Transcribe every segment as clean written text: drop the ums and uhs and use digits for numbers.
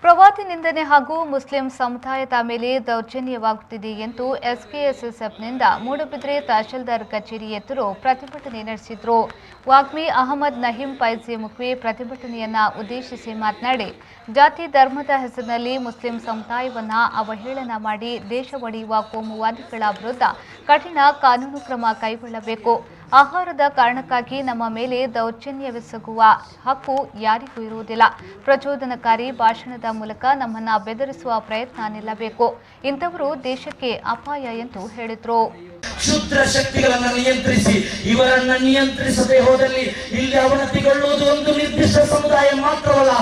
ಪ್ರವಾದಿ ನಿಂದನೆ ಹಾಗೂ ಮುಸ್ಲಿಂ ಸಮುದಾಯದ ಮೇಲೆ ದೌರ್ಜನ್ಯವಾಗುತ್ತಿದೆ ಎಂದು ಎಸ್ಕೆಎಸ್ಎಸ್ಎಫ್ನಿಂದ ಮೂಡುಬಿದ್ರೆ ತಹಶೀಲ್ದಾರ್ ಕಚೇರಿ ಎದುರು ಪ್ರತಿಭಟನೆ ನಡೆಸಿದರು. ವಾಗ್ಮಿ ಅಹಮದ್ ನಹೀಂ ಫೈಜಿ ಮುಖ್ವಿ ಪ್ರತಿಭಟನೆಯನ್ನ ಉದ್ದೇಶಿಸಿ ಮಾತನಾಡಿ, ಜಾತಿ ಧರ್ಮದ ಹೆಸರಿನಲ್ಲಿ ಮುಸ್ಲಿಂ ಸಮುದಾಯವನ್ನ ಅವಹೇಳನ ಮಾಡಿ ದೇಶ ಒಡೆಯುವ ಕೋಮುವಾದಿಗಳ ವಿರುದ್ಧ ಕಠಿಣ ಕಾನೂನು ಕ್ರಮ ಕೈಗೊಳ್ಳಬೇಕು. ಆಹಾರದ ಕಾರಣಕ್ಕಾಗಿ ನಮ್ಮ ಮೇಲೆ ದೌರ್ಜನ್ಯವೆಸಗುವ ಹಕ್ಕು ಯಾರಿಗೂ ಇರುವುದಿಲ್ಲ. ಪ್ರಚೋದನಕಾರಿ ಭಾಷಣದ ಮೂಲಕ ನಮ್ಮನ್ನ ಬೆದರಿಸುವ ಪ್ರಯತ್ನ ನಿಲ್ಲಬೇಕು. ಇಂಥವರು ದೇಶಕ್ಕೆ ಅಪಾಯ ಎಂದು ಹೇಳಿದರು. ಕ್ಷುದ್ರ ಶಕ್ತಿಗಳನ್ನು ನಿಯಂತ್ರಿಸಿ ಇವರನ್ನ ನಿಯಂತ್ರಿಸದೆ ಹೋದಲ್ಲಿ ಇಲ್ಲಿ ಅವನತಿಗೊಳ್ಳುವುದು ಒಂದು ನಿರ್ದಿಷ್ಟ ಸಮುದಾಯ ಮಾತ್ರವಲ್ಲ,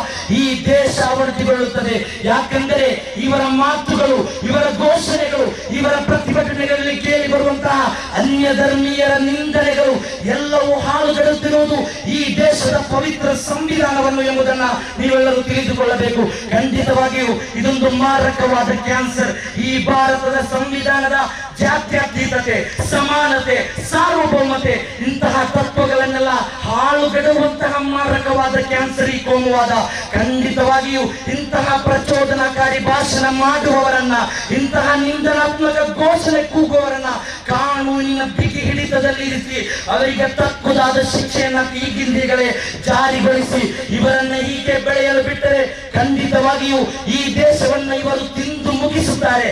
ಈ ದೇಶ ಅವನತಿಗೊಳ್ಳುತ್ತದೆ. ಯಾಕೆಂದರೆ ಇವರ ಮಾತುಗಳು, ಇವರ ಘೋಷಣೆಗಳು, ಇವರ ಪ್ರತಿಭಟನೆಗಳಲ್ಲಿ ಕೇಳಿ ಬರುವಂತಹ ಅನ್ಯ ಧರ್ಮೀಯರ ನಿಂದನೆಗಳು ಎಲ್ಲವೂ ಹಾಳುಗೆಡುತ್ತಿರುವುದು ಈ ದೇಶದ ಪವಿತ್ರ ಸಂವಿಧಾನವನ್ನು ಎಂಬುದನ್ನ ನೀವೆಲ್ಲರೂ ತಿಳಿದುಕೊಳ್ಳಬೇಕು. ಖಂಡಿತವಾಗಿಯೂ ಇದೊಂದು ಮಾರಕವಾದ ಕ್ಯಾನ್ಸರ್. ಈ ಭಾರತದ ಸಂವಿಧಾನದ ಜಾತ್ಯತೀತತೆ, ಸಮಾನತೆ, ಸಾರ್ವಭೌಮತೆ ಇಂತಹ ತತ್ವಗಳನ್ನೆಲ್ಲ ಹಾಳುಗೆಡುವಂತಹ ಮಾರಕವಾದ ಕ್ಯಾನ್ಸರ್ ಈ ಕೋಮುವಾದ. ಖಂಡಿತವಾಗಿಯೂ ಇಂತಹ ಪ್ರಚೋದನಕಾರಿ ಭಾಷಣ ಮಾಡುವವರನ್ನ, ಇಂತಹ ನಿಂದನಾತ್ಮಕ ಘೋಷಣೆ ಕೂಗುವವರನ್ನ ಕಾನೂನಿನ ಬಿಗಿ ಹಿಡಿತದಲ್ಲಿರಿಸಿ ಅವರಿಗೆ ತಕ್ಕುದಾದ ಶಿಕ್ಷೆಯನ್ನ ಈಗಿಂದೀಗಲೇ ಜಾರಿಗೊಳಿಸಿ ಇವರನ್ನ ಹೀಗೆ ಬೆಳೆಯಲು ಬಿಟ್ಟರೆ ಖಂಡಿತವಾಗಿಯೂ ಈ ದೇಶವನ್ನ ಇವರು ತಿಂದು ಮುಗಿಸುತ್ತಾರೆ.